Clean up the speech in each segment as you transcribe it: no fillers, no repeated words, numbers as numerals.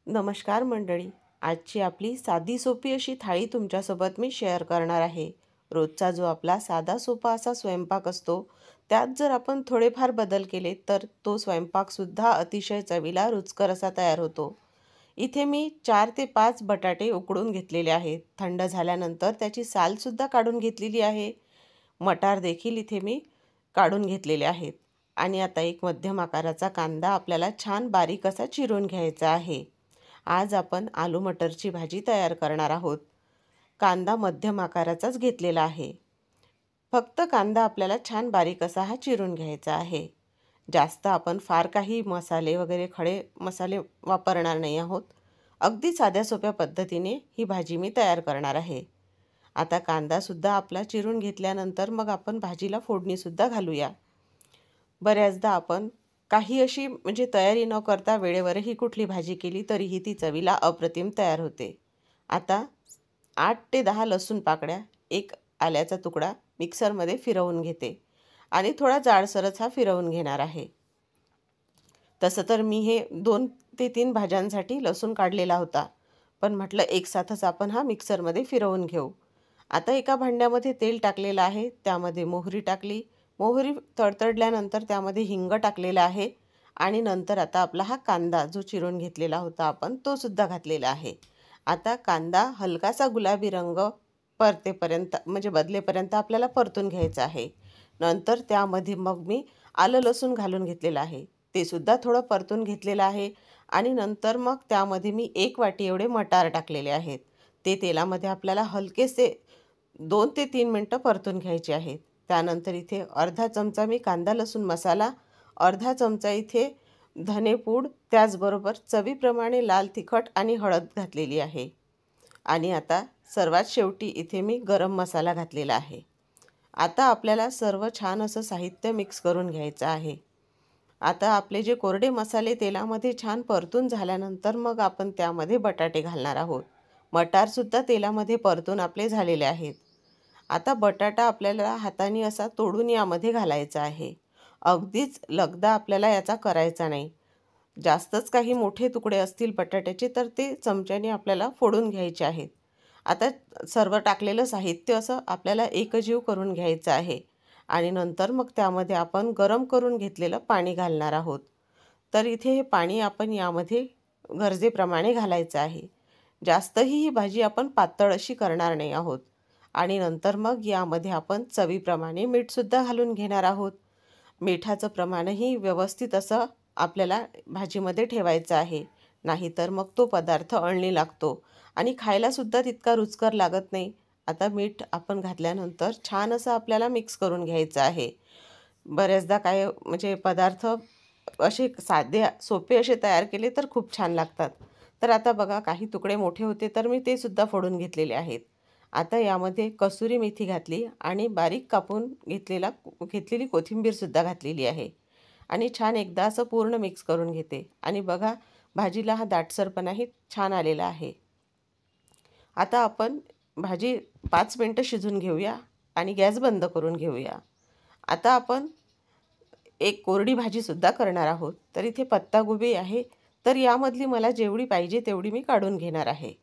नमस्कार मंडळी. आजची आपली साधी सोपी अशी थाळी तुमच्यासोबत मी शेअर करणार आहे. रोजचा जो आपला साधा सोपा असा स्वयंपाक असतो, त्यात जर आपण थोडेफार बदल केले तर तो स्वयंपाकसुद्धा अतिशय चवीला रुचकर असा तयार होतो. इथे मी 4 ते 5 बटाटे उकडून घेतलेले आहेत. थंड झाल्यानंतर त्याची सालसुद्धा काढून घेतलेली आहे. मटार देखील इथे मी काढून घेतलेले आहेत. आणि आता एक मध्यम आकाराचा कांदा आपल्याला छान बारीक असा चिरून घ्यायचा आहे. आज आपण आलू मटरची भाजी तयार करणार आहोत. कांदा मध्यम आकाराचाच घेतलेला आहे. फक्त कांदा आपल्याला छान बारीक असा हा चिरून घ्यायचा आहे. जास्त आपण फार काही मसाले वगैरे खडे मसाले वापरणार नाही आहोत. अगदी साध्या सोप्या पद्धतीने ही भाजी मी तयार करणार आहे. आता कांदासुद्धा आपला चिरून घेतल्यानंतर मग आपण भाजीला फोडणीसुद्धा घालूया. बऱ्याचदा आपण काही अशी म्हणजे तयारी न करता वेळेवरही कुठली भाजी केली तरीही ती चवीला अप्रतिम तयार होते. आता 8 ते 10 लसूण पाकळ्या, एक आल्याचा तुकडा मिक्सरमध्ये फिरवून घेते आणि थोडा जाडसरच हा फिरवून घेणार आहे. तसं तर मी हे 2 ते 3 भाज्यांसाठी लसूण काढलेला होता, पण म्हटलं एकसाथच आपण हा मिक्सरमध्ये फिरवून घेऊ. आता एका भांड्यामध्ये तेल टाकलेलं आहे, त्यामध्ये मोहरी टाकली. मोहरी तडतडल्यानंतर त्यामध्ये हिंग टाकलेला आहे आणि नंतर आता आपला हा कांदा जो चिरून घेतलेला होता आपण तो सुद्धा घातलेला आहे. आता कांदा हलकासा गुलाबी रंग परतेपर्यंत म्हणजे बदलेपर्यंत आपल्याला परतून घ्यायचा आहे. नंतर त्यामध्ये मग मी आलं लसूण घालून घेतलेलं आहे, ते सुद्धा थोडं परतून घेतलेलं आहे आणि नंतर मग त्यामध्ये मी 1 वाटी एवढे मटार टाकलेले आहेत. ते तेलामध्ये आपल्याला हलकेसे 2 ते 3 मिनटं परतून घ्यायचे आहेत. त्यानंतर इथे अर्धा चमचा मी कांदा लसूण मसाला, अर्धा चमचा इथे धनेपूड, त्याचबरोबर चवीप्रमाणे लाल तिखट आणि हळद घातलेली आहे. आणि आता सर्वात शेवटी इथे मी गरम मसाला घातलेला आहे. आता आपल्याला सर्व छान असं साहित्य मिक्स करून घ्यायचं आहे. आता आपले जे कोरडे मसाले तेलामध्ये छान परतून झाल्यानंतर मग आपण त्यामध्ये बटाटे घालणार आहोत. मटारसुद्धा तेलामध्ये परतून आपले झालेले आहेत. आता बटाटा आपल्याला हाताने असा तोडून यामध्ये घालायचा आहे. अगदीच लगदा आपल्याला याचा करायचा नाही. जास्तच काही मोठे तुकडे असतील बटाट्याचे तर ते चमच्याने आपल्याला फोडून घ्यायचे आहेत. आता सर्व टाकलेलं साहित्य असं आपल्याला एकजीव करून घ्यायचं आहे आणि नंतर मग त्यामध्ये आपण गरम करून घेतलेलं पाणी घालणार आहोत. तर इथे हे पाणी आपण यामध्ये गरजेप्रमाणे घालायचं आहे. जास्तही ही भाजी आपण पातळ अशी करणार नाही आहोत. आणि नंतर मग यामध्ये आपण चवीप्रमाणे मीठसुद्धा घालून घेणार आहोत. मिठाचं प्रमाणही व्यवस्थित असं आपल्याला भाजीमध्ये ठेवायचं आहे. नाहीतर मग तो पदार्थ अळणी लागतो आणि खायलासुद्धा तितका रुचकर लागत नाही. आता मीठ आपण घातल्यानंतर छान असं आपल्याला मिक्स करून घ्यायचं आहे. बऱ्याचदा काय म्हणजे पदार्थ असे साधे सोपे असे तयार केले तर खूप छान लागतात. तर आता बघा काही तुकडे मोठे होते तर मी ते सुद्धा फोडून घेतलेले आहेत. आता यामध्ये कसुरी मेथी घातली आणि बारीक कापून घेतलेली कोथिंबीरसुद्धा घातलेली आहे आणि छान एकदा असं पूर्ण मिक्स करून घेते आणि बघा भाजीला हा दाटसरपणाही छान आलेला आहे. आता आपण भाजी 5 मिनटं शिजून घेऊया आणि गॅस बंद करून घेऊया. आता आपण एक कोरडी भाजीसुद्धा करणार आहोत. तर इथे पत्ताकोबी आहे, तर यामधली मला जेवढी पाहिजे तेवढी मी काढून घेणार आहे.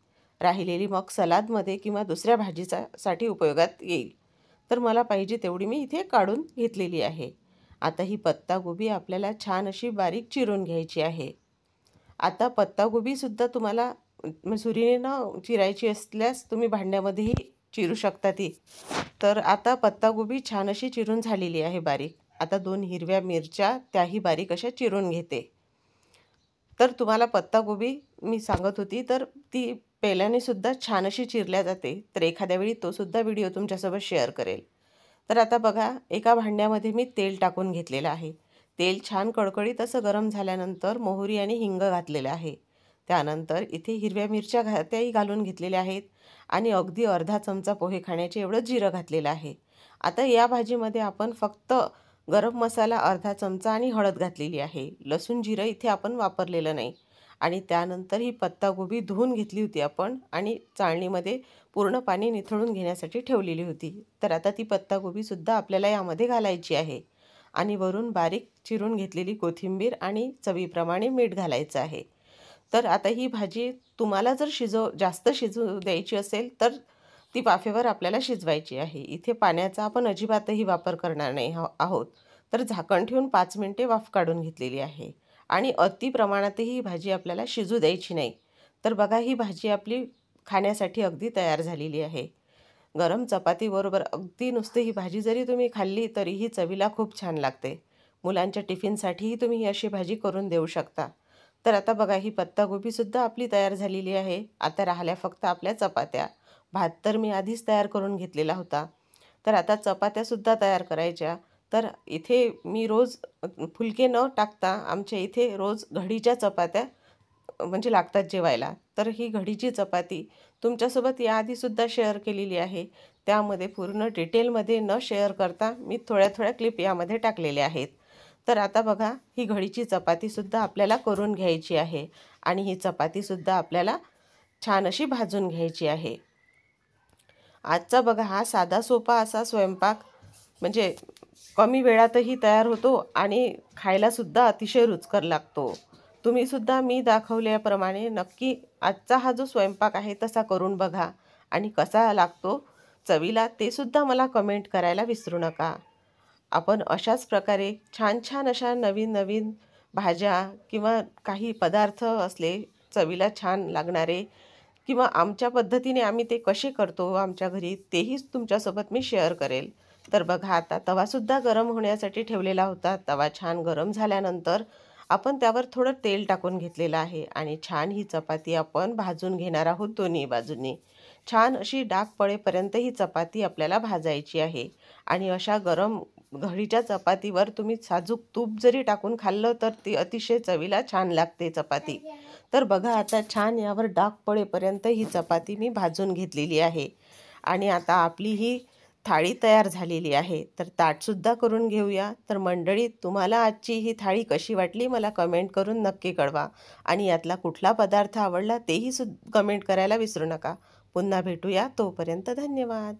राहिलेली मग सलादमध्ये किंवा दुसऱ्या साठी उपयोगात येईल. तर मला पाहिजे तेवढी मी इथे काढून घेतलेली आहे. आता ही पत्ताकोबी आपल्याला छान अशी बारीक चिरून घ्यायची आहे. आता पत्ताकोबीसुद्धा तुम्हाला सुरीने न चिरायची असल्यास तुम्ही भांड्यामध्येही चिरू शकता ती. तर आता पत्ताकोबी छान अशी चिरून झालेली आहे बारीक. आता 2 हिरव्या मिरच्या त्याही बारीक अशा चिरून घेते. तर तुम्हाला पत्ताकोबी मी सांगत होती तर ती पेल्याने सुद्धा छान अशी चिरल्या जाते. तर एखाद्या वेळी तो सुद्धा व्हिडिओ तुमच्यासोबत शेअर करेल. तर आता बघा एका भांड्यामध्ये मी तेल टाकून घेतलेलं आहे. तेल छान कडकडीत असं गरम झाल्यानंतर मोहरी आणि हिंग घातलेलं आहे. त्यानंतर इथे हिरव्या मिरच्या त्याही घालून घेतलेल्या आहेत आणि अगदी अर्धा चमचा पोहे खाण्याचे एवढं जिरं घातलेलं आहे. आता या भाजीमध्ये आपण फक्त गरम मसाला अर्धा चमचा आणि हळद घातलेली आहे. लसूण जिरं इथे आपण वापरलेलं नाही. आणि त्यानंतर ही पत्ताकोबी धुवून घेतली होती आपण आणि चाळणीमध्ये पूर्ण पाणी निथळून घेण्यासाठी ठेवलेली होती. तर आता ती पत्ताकोबीसुद्धा आपल्याला यामध्ये घालायची आहे आणि वरून बारीक चिरून घेतलेली कोथिंबीर आणि चवीप्रमाणे मीठ घालायचं आहे. तर आता ही भाजी तुम्हाला जर जास्त शिजू द्यायची असेल तर ती वाफेवर आपल्याला शिजवायची आहे. इथे पाण्याचा आपण अजिबातही वापर करणार नाही आहोत. तर झाकण ठेवून 5 मिनिटे वाफ काढून घेतलेली आहे आणि अति प्रमाणातही ही भाजी आपल्याला शिजू द्यायची नाही. तर बघा ही भाजी आपली खाण्यासाठी अगदी तयार झालेली आहे. गरम चपातीबरोबर अगदी नुसती ही भाजी जरी तुम्ही खाल्ली तरीही चवीला खूप छान लागते. मुलांच्या टिफिनसाठीही तुम्ही ही अशी भाजी करून देऊ शकता. तर आता बघा ही पत्ताकोबीसुद्धा आपली तयार झालेली आहे. आता राहिल्या फक्त आपल्या चपात्या. भात तर मी आधीच तयार करून घेतलेला होता. तर आता चपात्यासुद्धा तयार करायच्या. तर इथे मी रोज फुलके न टाकता आमच्या इथे रोज घडीच्या चपात्या म्हणजे लागतात जेवायला. तर ही घडीची चपाती तुमच्यासोबत याआधीसुद्धा शेअर केलेली आहे. त्यामध्ये पूर्ण डिटेलमध्ये न शेअर करता मी थोड्या-थोड्या क्लिप यामध्ये टाकलेल्या आहेत. तर आता बघा ही घडीची चपातीसुद्धा आपल्याला करून घ्यायची आहे आणि ही चपातीसुद्धा आपल्याला छान अशी भाजून घ्यायची आहे. आजचा बघा हा साधा सोपा असा स्वयंपाक म्हणजे कमी वेळातही तयार होतो आणि खायलासुद्धा अतिशय रुचकर लागतो. तुम्हीसुद्धा मी दाखवल्याप्रमाणे नक्की आजचा हा जो स्वयंपाक आहे तसा करून बघा आणि कसा लागतो चवीला ते सुद्धा मला कमेंट करायला विसरू नका. आपण अशाच प्रकारे छान छान अशा नवीन नवीन भाज्या किंवा काही पदार्थ असले चवीला छान लागणारे किंवा आमच्या पद्धतीने आम्ही ते कसे करतो आमच्या घरी तेही तुमच्यासोबत मी शेअर करेल. तर बघा आता तवासुद्धा गरम होण्यासाठी ठेवलेला होता. तवा छान गरम झाल्यानंतर आपण त्यावर थोडं तेल टाकून घेतलेलं आहे आणि छान ही चपाती आपण भाजून घेणार आहोत दोन्ही बाजूंनी. छान अशी डाग पडेपर्यंत ही चपाती आपल्याला भाजायची आहे आणि अशा गरम घडीच्या चपातीवर तुम्ही साजूक तूप जरी टाकून खाल्लं तर ती अतिशय चवीला छान लागते चपाती. तर बघा आता छान यावर डाग पडेपर्यंत ही चपाती मी भाजून घेतलेली आहे आणि आता आपली ही थाळी तयार झालेली आहे. तर ताटसुद्धा करून घेऊया. तर मंडळी तुम्हाला आजची ही थाळी कशी वाटली मला कमेंट करून नक्की कळवा आणि यातला कुठला पदार्थ आवडला तेही कमेंट करायला विसरू नका. पुन्हा भेटूया. तोपर्यंत धन्यवाद.